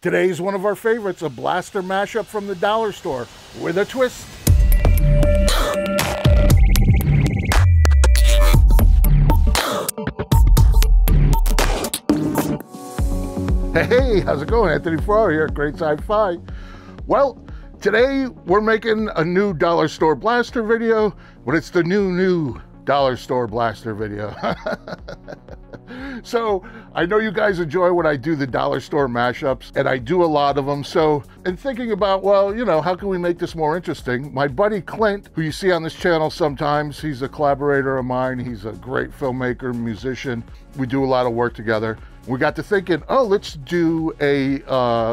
Today's one of our favorites, a blaster mashup from the dollar store with a twist. Hey, how's it going? Anthony Farrar here at Great Sci-Fi. Well, today we're making a new dollar store blaster video, but it's the new dollar store blaster video. So I know you guys enjoy when I do the dollar store mashups, and I do a lot of them. So in thinking about, well, you know, how can we make this more interesting? My buddy Clint, who you see on this channel sometimes, he's a collaborator of mine. He's a great filmmaker, musician. We do a lot of work together. We got to thinking, oh, let's do a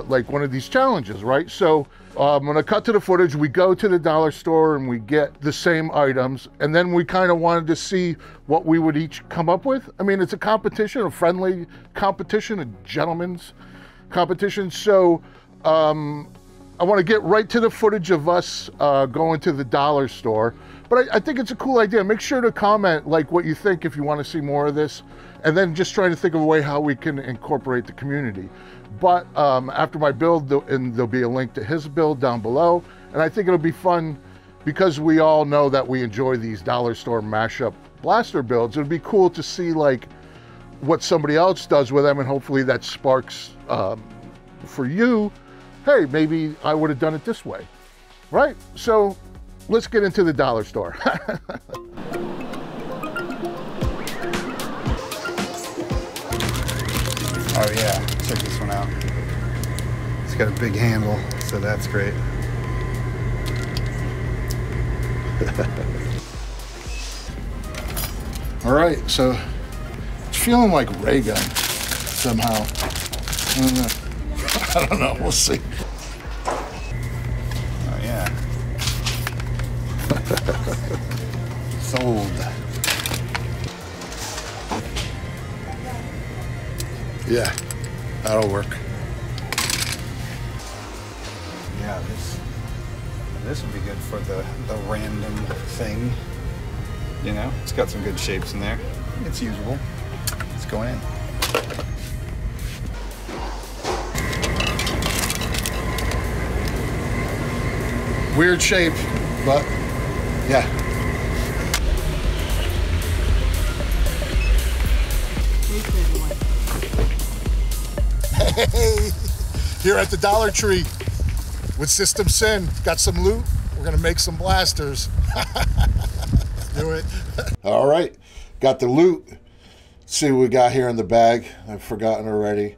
like one of these challenges, right? So I'm gonna cut to the footage. We go to the dollar store and we get the same items, and then we kind of wanted to see what we would each come up with. I mean, it's a competition, a friendly competition, a gentleman's competition. So I want to get right to the footage of us going to the dollar store. But I think it's a cool idea. Make sure to comment like what you think if you want to see more of this, and then just trying to think of a way how we can incorporate the community. But after my build, and there'll be a link to his build down below, and I think it'll be fun because we all know that we enjoy these dollar store mashup blaster builds. It'd be cool to see like what somebody else does with them, and hopefully that sparks for you, hey, maybe I would have done it this way, right? So let's get into the dollar store. Oh yeah, check this one out. It's got a big handle, so that's great. All right, so it's feeling like ray gun somehow. I don't know, we'll see. Oh yeah. Sold. Yeah, that'll work. Yeah, this would be good for the random thing. You know, it's got some good shapes in there. It's usable. It's going in. Weird shape, but yeah. Hey, here at the Dollar Tree with System Sin, got some loot. We're gonna make some blasters. Do it. All right, got the loot. Let's see what we got here in the bag. I've forgotten already.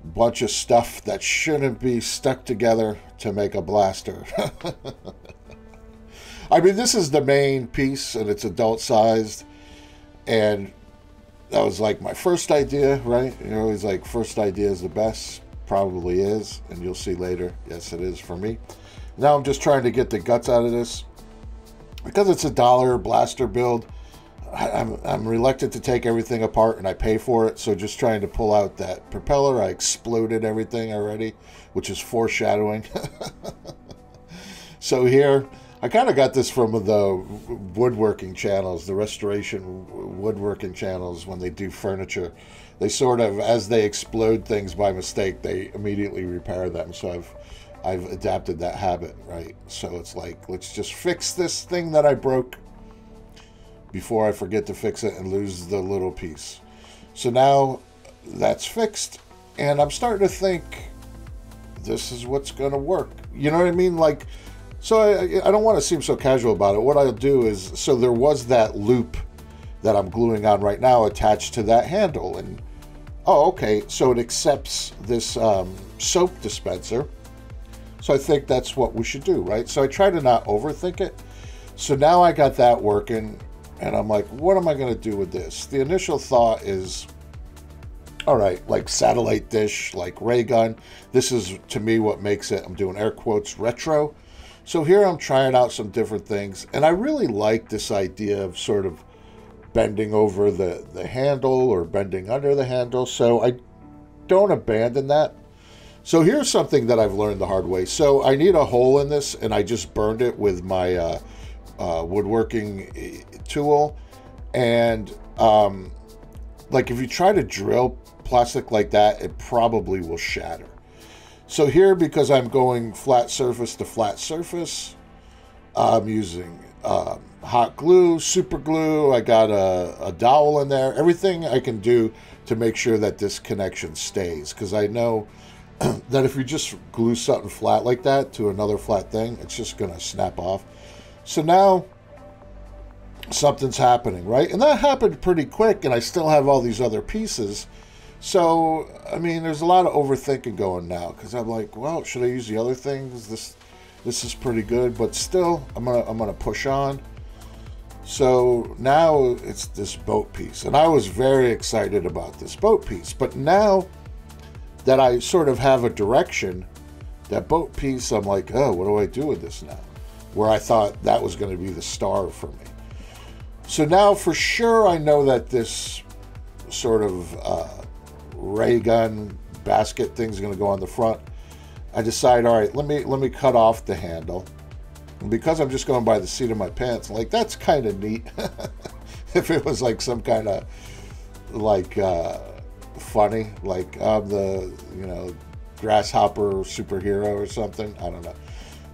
Bunch of stuff that shouldn't be stuck together to make a blaster. I mean, this is the main piece and it's adult sized, and that was like my first idea, right? You're always like, first idea is the best. Probably is, and you'll see later. Yes, it is for me. Now I'm just trying to get the guts out of this. Because it's a dollar blaster build, I'm reluctant to take everything apart, and I pay for it. So just trying to pull out that propeller. I exploded everything already, which is foreshadowing. So here, I kind of got this from the woodworking channels, the restoration woodworking channels. When they do furniture, they sort of, as they explode things by mistake, they immediately repair them. So I've adapted that habit, right? So it's like, let's just fix this thing that I broke before I forget to fix it and lose the little piece. So now that's fixed, and I'm starting to think this is what's going to work. You know what I mean? Like, so I don't want to seem so casual about it. What I'll do is, so there was that loop that I'm gluing on right now attached to that handle, and oh, okay, so it accepts this soap dispenser. So I think that's what we should do, right? So I try to not overthink it. So now I got that working, and I'm like, what am I going to do with this? The initial thought is, all right, like satellite dish, like ray gun. This is, to me, what makes it, I'm doing air quotes, retro. So here I'm trying out some different things, and I really like this idea of sort of bending over the handle or bending under the handle. So I don't abandon that. So here's something that I've learned the hard way. So I need a hole in this, and I just burned it with my woodworking tool. And like if you try to drill plastic like that, it probably will shatter. So here, because I'm going flat surface to flat surface, I'm using hot glue, super glue. I got a dowel in there. Everything I can do to make sure that this connection stays. Because I know that if you just glue something flat like that to another flat thing, it's just going to snap off. So now something's happening, right? And that happened pretty quick, and I still have all these other pieces. So, I mean, there's a lot of overthinking going now, because I'm like, well, should I use the other things? This is pretty good, but still, I'm gonna push on. So now it's this boat piece, and I was very excited about this boat piece. But now that I sort of have a direction, that boat piece, I'm like, oh, what do I do with this now? Where I thought that was going to be the star for me. So now for sure I know that this sort of ray gun basket thing's going to go on the front. I decide, all right, let me cut off the handle. And because I'm just going by the seat of my pants, I'm like, that's kind of neat. If it was like some kind of like funny, like I'm the, you know, grasshopper superhero or something, I don't know.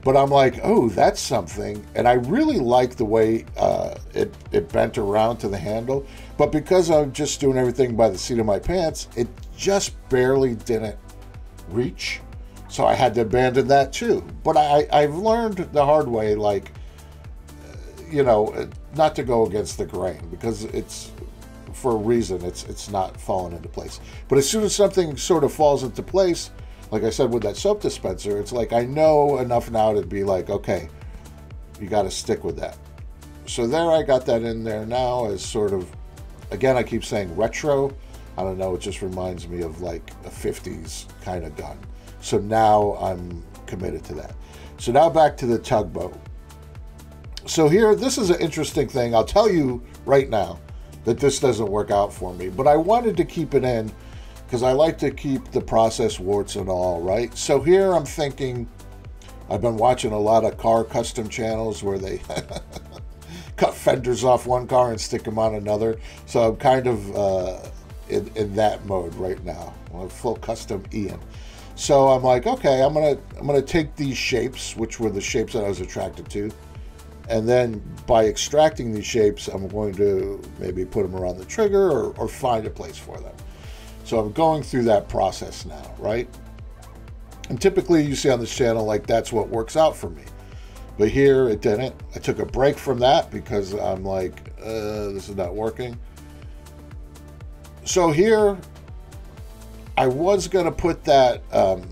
But I'm like, oh, that's something. And I really like the way it bent around to the handle. But because I'm just doing everything by the seat of my pants, it just barely didn't reach. So I had to abandon that too. But I've learned the hard way, like, you know, not to go against the grain, because it's, for a reason, it's not falling into place. But as soon as something sort of falls into place, like I said with that soap dispenser, it's like I know enough now to be like, okay, you got to stick with that. So there, I got that in there now as sort of, again, I keep saying retro. I don't know, it just reminds me of like a 50s kind of gun. So now I'm committed to that. So now back to the tugboat. So here, this is an interesting thing. I'll tell you right now that this doesn't work out for me, but I wanted to keep it in because I like to keep the process warts and all, right? So here I'm thinking, I've been watching a lot of car custom channels where they cut fenders off one car and stick them on another. So I'm kind of in that mode right now. I'm a full custom Ian. So I'm like, okay, I'm gonna take these shapes, which were the shapes that I was attracted to, and then by extracting these shapes, I'm going to maybe put them around the trigger or find a place for them. So I'm going through that process now, right? And typically you see on this channel, like, that's what works out for me. But here it didn't. I took a break from that because I'm like, this is not working. So here, I was going to put that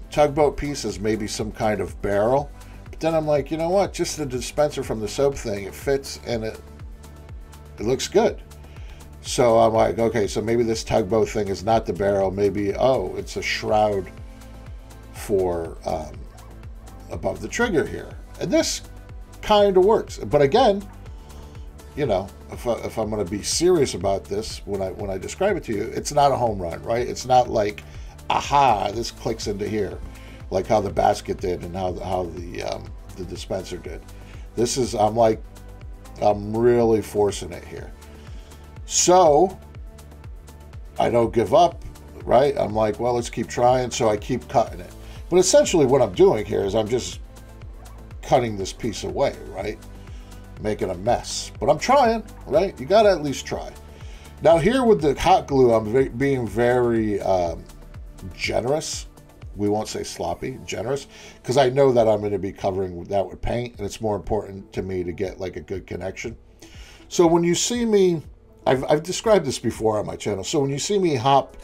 tugboat piece as maybe some kind of barrel. But then I'm like, you know what? Just the dispenser from the soap thing, it fits and it looks good. So I'm like, okay, so maybe this tugboat thing is not the barrel. Maybe, oh, it's a shroud for above the trigger here. And this kind of works. But again, you know, if I'm going to be serious about this when I describe it to you, it's not a home run, right? It's not like, aha, this clicks into here, like how the basket did and how the dispenser did. This is, I'm really forcing it here. So I don't give up, right? I'm like, well, let's keep trying. So I keep cutting it. But essentially what I'm doing here is I'm just cutting this piece away, right? Making a mess. But I'm trying, right? You got to at least try. Now here with the hot glue, I'm being very generous. We won't say sloppy, generous, because I know that I'm going to be covering that with paint, and it's more important to me to get like a good connection. So when you see me, I've described this before on my channel. So when you see me hop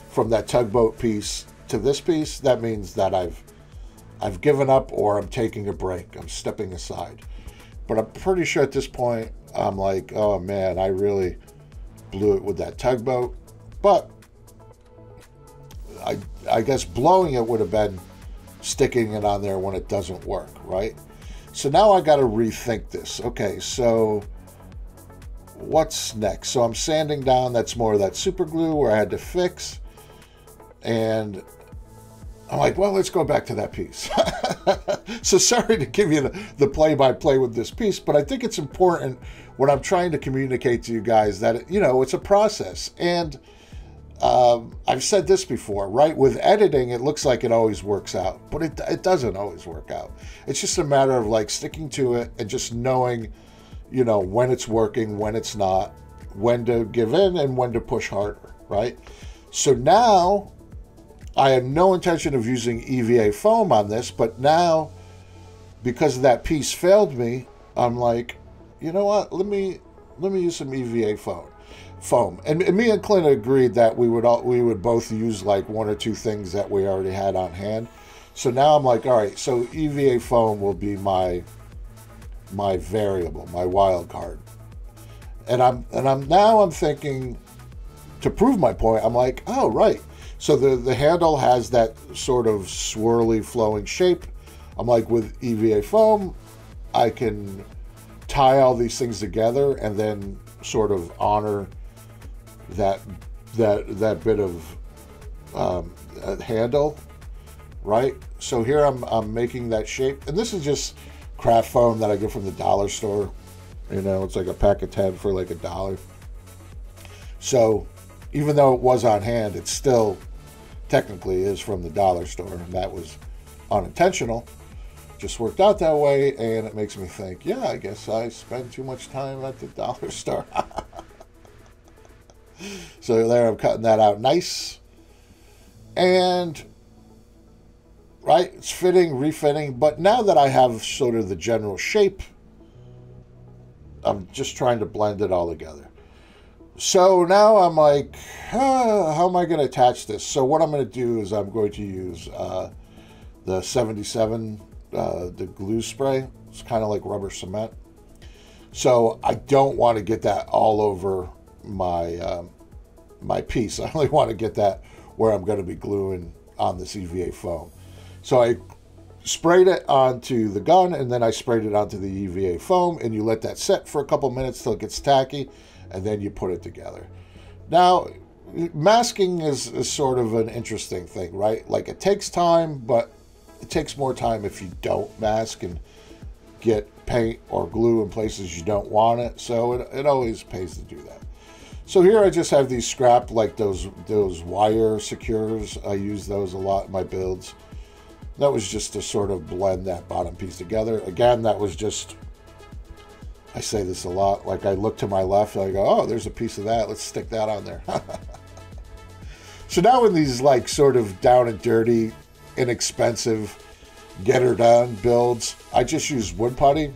from that tugboat piece to this piece, that means that I've given up or I'm taking a break. I'm stepping aside. But I'm pretty sure at this point, I'm like, oh man, I really blew it with that tugboat. But I guess blowing it would have been sticking it on there when it doesn't work, right? So now I got to rethink this. Okay, so what's next? So I'm sanding down. That's more of that super glue where I had to fix. And I'm like, well, let's go back to that piece. So sorry to give you the play-by-play with this piece, but I think it's important when I'm trying to communicate to you guys that, you know, it's a process. And I've said this before, right? With editing, it looks like it always works out, but it doesn't always work out. It's just a matter of like sticking to it and just knowing, you know, when it's working, when it's not, when to give in and when to push harder, right? So now I had no intention of using EVA foam on this, but now because that piece failed me, I'm like, you know what? Let me use some EVA foam. And me and Clint agreed that we would both use like one or two things that we already had on hand. So now I'm like, all right, so EVA foam will be my variable, my wild card. And I'm thinking, to prove my point, I'm like, oh right. So the handle has that sort of swirly flowing shape. I'm like, with EVA foam, I can tie all these things together and then sort of honor that bit of handle, right? So here I'm making that shape, and this is just craft foam that I get from the dollar store. You know, it's like a pack of 10 for like $1. So even though it was on hand, it still technically is from the dollar store, and that was unintentional. Just worked out that way, and it makes me think, yeah, I guess I spend too much time at the dollar store. So there, I'm cutting that out nice. And, right, it's fitting, refitting. But now that I have sort of the general shape, I'm just trying to blend it all together. So now I'm like, how am I going to attach this? So what I'm going to do is I'm going to use the 77, the glue spray. It's kind of like rubber cement. So I don't want to get that all over my piece. I only want to get that where I'm going to be gluing on this EVA foam. So I sprayed it onto the gun, and then I sprayed it onto the EVA foam, and you let that set for a couple minutes till it gets tacky, and then you put it together. Now, masking is sort of an interesting thing, right? Like, it takes time, but it takes more time if you don't mask and get paint or glue in places you don't want it. So it always pays to do that. So here I just have these scrap, like those wire secures. I use those a lot in my builds. That was just to sort of blend that bottom piece together. Again, that was just, I say this a lot, like I look to my left and I go, oh, there's a piece of that. Let's stick that on there. So now in these like sort of down and dirty, inexpensive, get her done builds, I just use wood putty.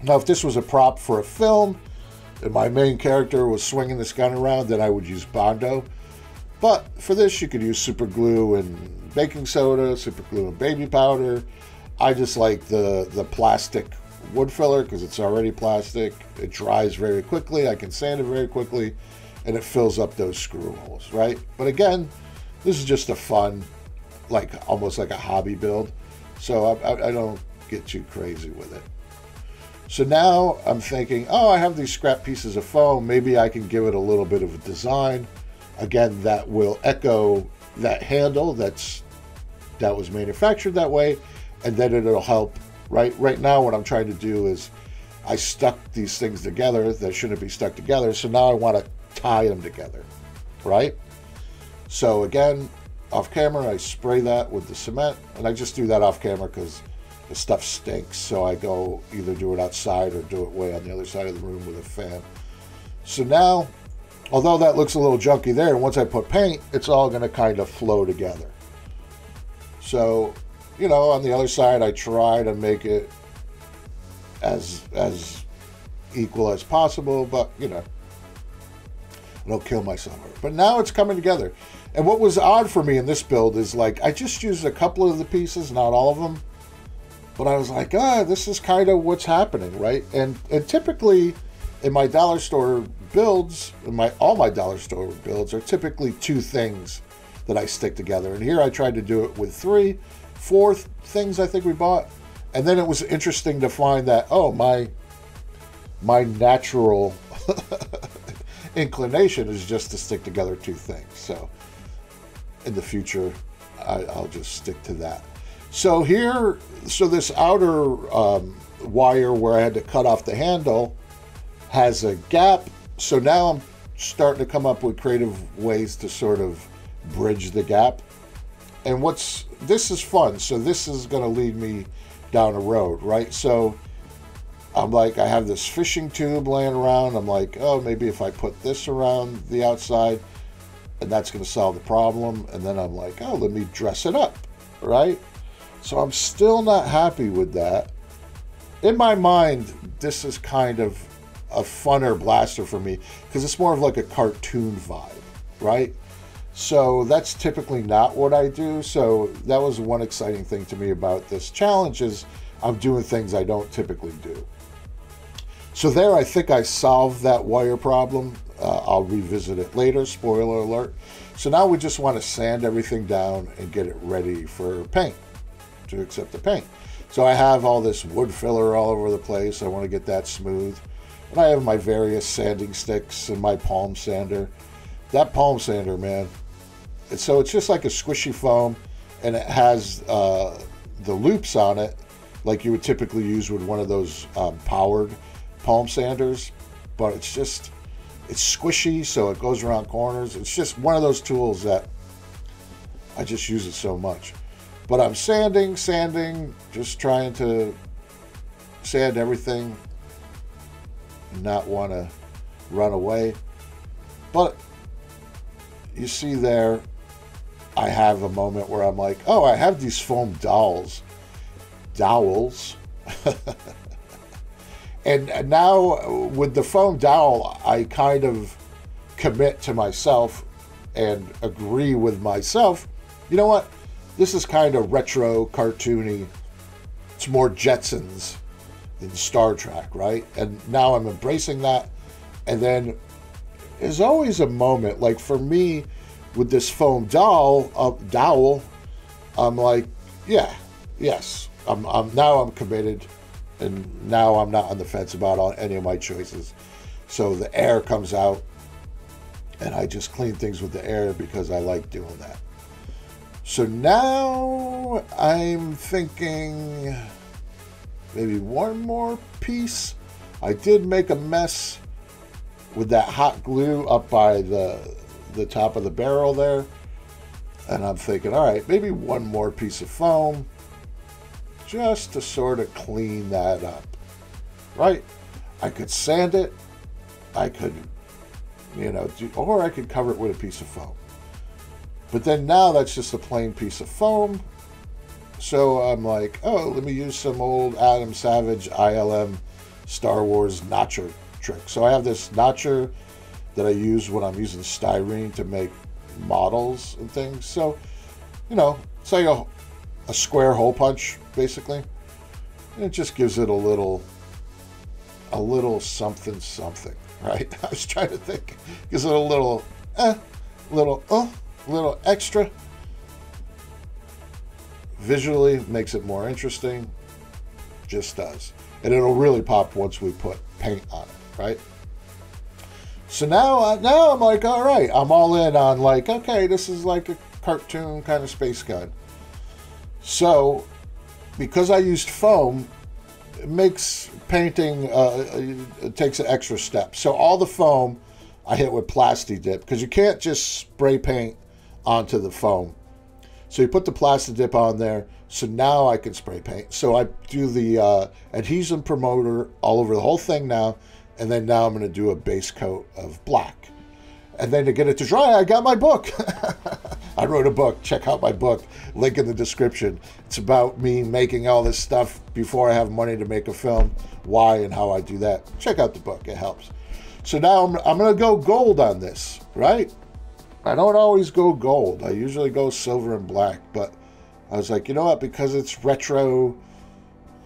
Now, if this was a prop for a film and my main character was swinging this gun around, then I would use Bondo. But for this, you could use super glue and baking soda, super glue and baby powder. I just like the plastic wood filler because it's already plastic. It dries very quickly. I can sand it very quickly, and it fills up those screw holes, right? But again, this is just a fun, like almost like a hobby build. So I don't get too crazy with it. So now I'm thinking, oh, I have these scrap pieces of foam. Maybe I can give it a little bit of a design. Again, that will echo that handle that was manufactured that way, and then it'll help. Right now, what I'm trying to do is I stuck these things together that shouldn't be stuck together. So now I want to tie them together, right? So again, off camera, I spray that with the cement, and I just do that off camera because the stuff stinks. So I go either do it outside or do it way on the other side of the room with a fan. So now, although that looks a little junky there, once I put paint, it's all going to kind of flow together. So, you know, on the other side, I try to make it as equal as possible, but, you know, I don't kill myself. But now it's coming together. And what was odd for me in this build is, like, I just used a couple of the pieces, not all of them. But I was like, this is kind of what's happening, right? And typically, in my dollar store builds, all my dollar store builds are typically two things that I stick together. And here I tried to do it with 3, 4 things I think we bought. And then it was interesting to find that, oh, my natural inclination is just to stick together 2 things. So in the future, I'll just stick to that. So here, this outer wire where I had to cut off the handle has a gap. So now I'm starting to come up with creative ways to sort of bridge the gap. And this is fun. So this is going to lead me down a road, right? So I'm like, I have this fishing tube laying around. I'm like, oh, maybe if I put this around the outside, and that's going to solve the problem. And then I'm like, oh, let me dress it up, right? So I'm still not happy with that. In my mind, this is kind of a funner blaster for me because it's more of like a cartoon vibe, right? So that's typically not what I do. So that was one exciting thing to me about this challenge is I'm doing things I don't typically do. So there, I think I solved that wire problem. I'll revisit it later, spoiler alert. So now we just want to sand everything down and get it ready for paint, to accept the paint. So I have all this wood filler all over the place. I want to get that smooth. And I have my various sanding sticks and my palm sander. That palm sander, man. So it's just like a squishy foam, and it has the loops on it like you would typically use with one of those powered palm sanders. But it's squishy, so it goes around corners. It's just one of those tools that I just use it so much. But I'm sanding, just trying to sand everything, not want to run away. But you see there, I have a moment where I'm like, oh, I have these foam dowels. And now with the foam dowel, I kind of commit to myself and agree with myself. You know what? This is kind of retro, cartoony. It's more Jetsons than Star Trek, right? And now I'm embracing that. And then there's always a moment, like for me, with this foam dowel, I'm like, yeah, yes, now I'm committed. And now I'm not on the fence about any of my choices. So the air comes out, and I just clean things with the air because I like doing that. So now I'm thinking maybe one more piece. I did make a mess with that hot glue up by the top of the barrel there. And I'm thinking, all right, maybe one more piece of foam, just to sort of clean that up, right? I could sand it, I could, or I could cover it with a piece of foam. But then now that's just a plain piece of foam. So I'm like, oh, let me use some old Adam Savage ILM Star Wars notcher trick. So I have this notcher that I use when I'm using styrene to make models and things. So, it's like a square hole punch, basically. And it just gives it a little something, right? I was trying to think. Gives it a little extra. Visually makes it more interesting. Just does. And it'll really pop once we put paint on it, right? So now I'm like, all right, I'm all in on like, okay, this is like a cartoon kind of space gun. So, because I used foam, it makes painting, it takes an extra step. So all the foam I hit with Plasti Dip, because you can't just spray paint onto the foam. So you put the Plasti Dip on there, so now I can spray paint. So I do the adhesion promoter all over the whole thing now, and then now I'm going to do a base coat of black. And then to get it to dry, I got my book. I wrote a book. Check out my book. Link in the description. It's about me making all this stuff before I have money to make a film. Why and how I do that. Check out the book. It helps. So now I'm going to go gold on this, right? I don't always go gold. I usually go silver and black. But I was like, you know what? Because it's retro,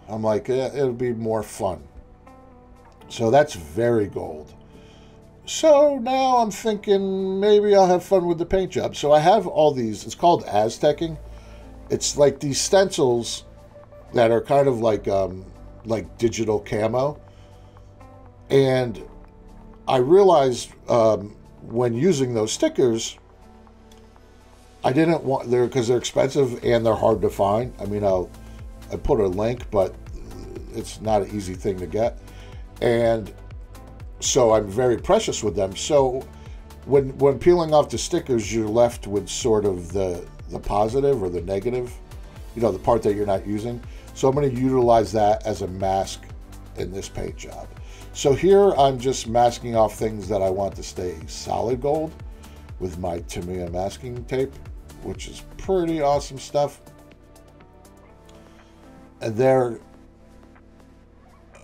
I'm like, it'll be more fun. So that's very gold. So now I'm thinking maybe I'll have fun with the paint job. So I have all these, it's called Aztecing. It's like these stencils that are kind of like digital camo. And I realized when using those stickers, I didn't want, because they're expensive and they're hard to find. I mean, I put a link, but it's not an easy thing to get. And so I'm very precious with them. So when peeling off the stickers, you're left with sort of the positive or the negative, you know, the part that you're not using. So I'm going to utilize that as a mask in this paint job. So here I'm just masking off things that I want to stay solid gold with my Tamiya masking tape, which is pretty awesome stuff. And there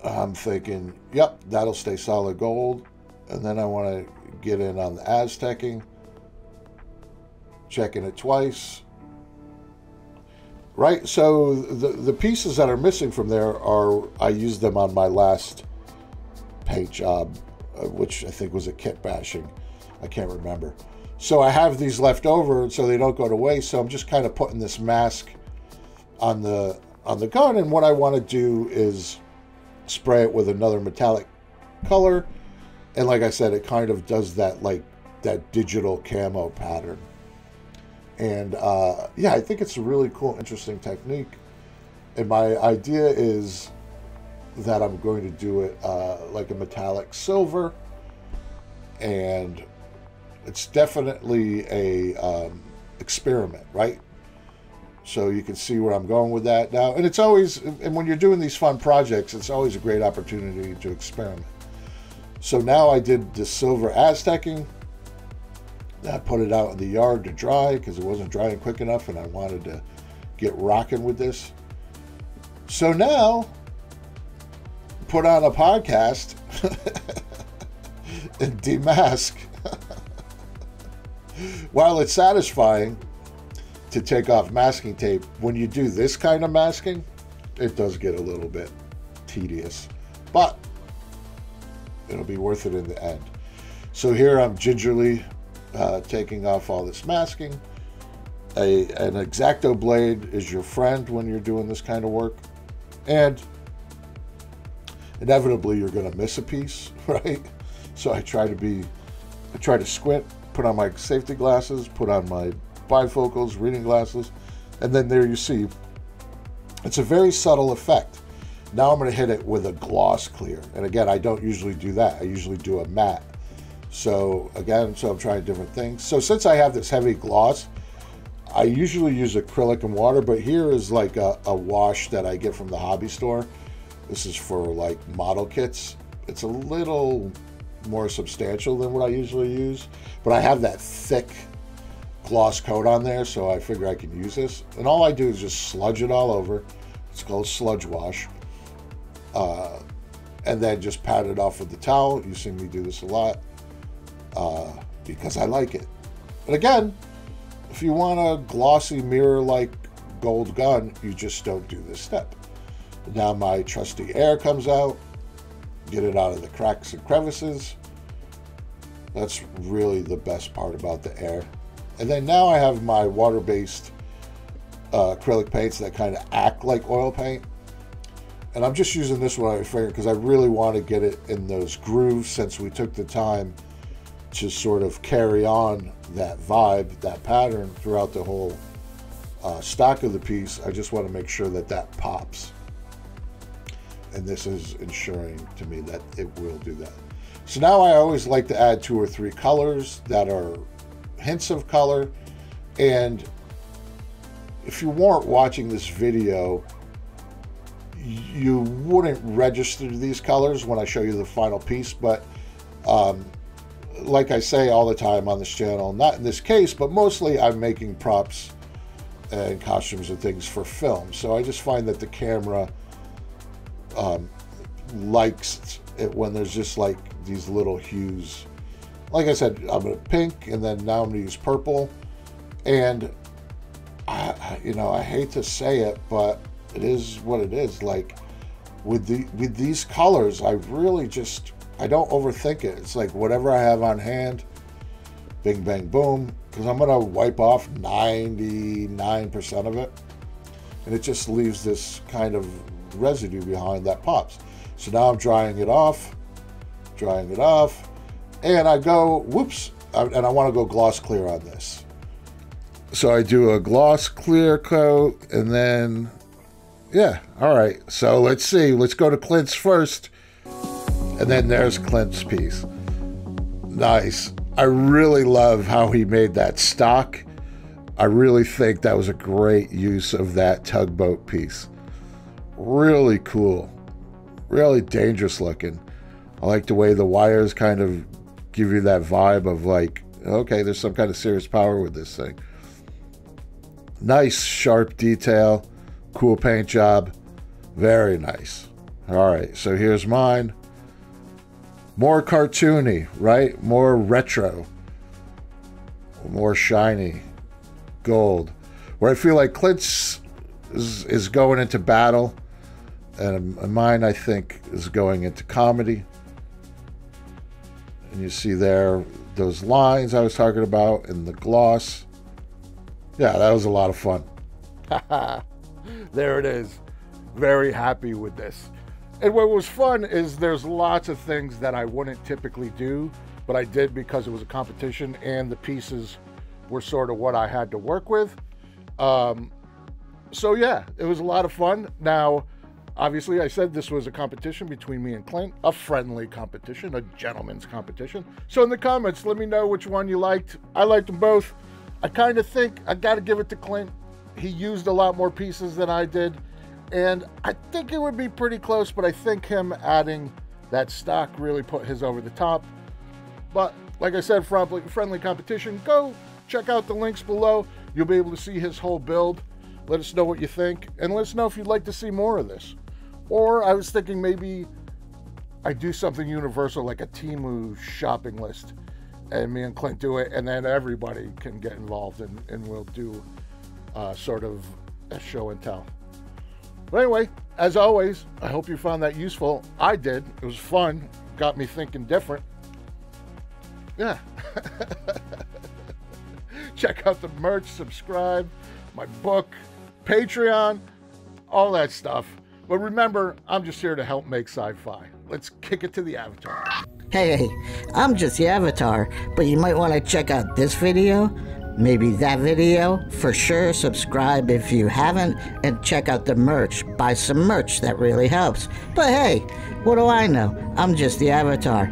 I'm thinking, yep, that'll stay solid gold. And then I want to get in on the Aztecing, checking it twice. Right, so the pieces that are missing from there are, I used them on my last paint job, which I think was a kit bashing. I can't remember. So I have these left over so they don't go to waste. So I'm just kind of putting this mask on the gun, and what I want to do is spray it with another metallic color. And like I said, it kind of does that, like that digital camo pattern. And yeah, I think it's a really cool, interesting technique. And my idea is that I'm going to do it like a metallic silver. And it's definitely a experiment, right? So you can see where I'm going with that now. And it's always, and when you're doing these fun projects, it's always a great opportunity to experiment. So now I did the silver Aztecing. I put it out in the yard to dry because it wasn't drying quick enough, and I wanted to get rocking with this. So now, put on a podcast and demask. While it's satisfying to take off masking tape, when you do this kind of masking, it does get a little bit tedious, but it'll be worth it in the end. So here I'm gingerly taking off all this masking. An X-Acto blade is your friend when you're doing this kind of work, and inevitably you're going to miss a piece, right? So I try to squint, put on my safety glasses, put on my bifocals, reading glasses, and then there you see it's a very subtle effect. Now I'm going to hit it with a gloss clear, and again, I don't usually do that. I usually do a matte. So again, I'm trying different things. So since I have this heavy gloss, I usually use acrylic and water, but here is like a wash that I get from the hobby store. This is for like model kits. It's a little more substantial than what I usually use, but I have that thick gloss coat on there, so I figure I can use this. And all I do is just sludge it all over. It's called sludge wash. And then just pat it off with the towel. You see me do this a lot. Because I like it. But again, if you want a glossy mirror-like gold gun, you just don't do this step. Now my trusty air comes out, get it out of the cracks and crevices. That's really the best part about the air. And then now I have my water-based acrylic paints that kind of act like oil paint. And I'm just using this one on my finger because I really want to get it in those grooves, since we took the time to sort of carry on that vibe, that pattern throughout the whole stock of the piece. I just want to make sure that that pops. And this is ensuring to me that it will do that. So now I always like to add 2 or 3 colors that are hints of color. And if you weren't watching this video, you wouldn't register these colors when I show you the final piece, but like I say all the time on this channel, not in this case, but mostly I'm making props and costumes and things for film. So I just find that the camera likes it when there's just like these little hues. Like I said, I'm going to pink, and then now I'm going to use purple. And you know, I hate to say it, but it is what it is. Like with these colors, I really just, I don't overthink it. It's like whatever I have on hand, bing, bang, boom, because I'm going to wipe off 99% of it. And it just leaves this kind of residue behind that pops. So now I'm drying it off, and I go, whoops, and I want to go gloss clear on this. So I do a gloss clear coat, and then, yeah, all right. So let's see. Let's go to Clint's first. And then there's Clint's piece. Nice. I really love how he made that stock. I really think that was a great use of that tugboat piece. Really cool. Really dangerous looking. I like the way the wires kind of give you that vibe of like, okay, there's some kind of serious power with this thing. Nice sharp detail. Cool paint job. Very nice. All right, so here's mine. More cartoony, right? More retro. More shiny. Gold. Where I feel like Clint's is going into battle. And mine, I think, is going into comedy. And you see there those lines I was talking about in the gloss. Yeah, that was a lot of fun. There it is. Very happy with this. And what was fun is there's lots of things that I wouldn't typically do, but I did because it was a competition and the pieces were sort of what I had to work with. So yeah, it was a lot of fun. Now, obviously, I said this was a competition between me and Clint, a friendly competition, a gentleman's competition. So in the comments, let me know which one you liked. I liked them both. I kind of think I got to give it to Clint. He used a lot more pieces than I did. And I think it would be pretty close, but I think him adding that stock really put his over the top. But like I said, friendly competition, go check out the links below. You'll be able to see his whole build. Let us know what you think, and let us know if you'd like to see more of this. Or I was thinking maybe I do something universal like a Temu shopping list, and me and Clint do it, and then everybody can get involved, and we'll do sort of a show and tell. But anyway, as always, I hope you found that useful. I did. It was fun. Got me thinking different. Yeah. Check out the merch, subscribe, my book, Patreon, all that stuff. But remember, I'm just here to help make sci-fi. Let's kick it to the avatar. Hey, I'm just the avatar, but you might want to check out this video, maybe that video. For sure, subscribe if you haven't, and check out the merch. Buy some merch, that really helps. But hey, what do I know? I'm just the avatar.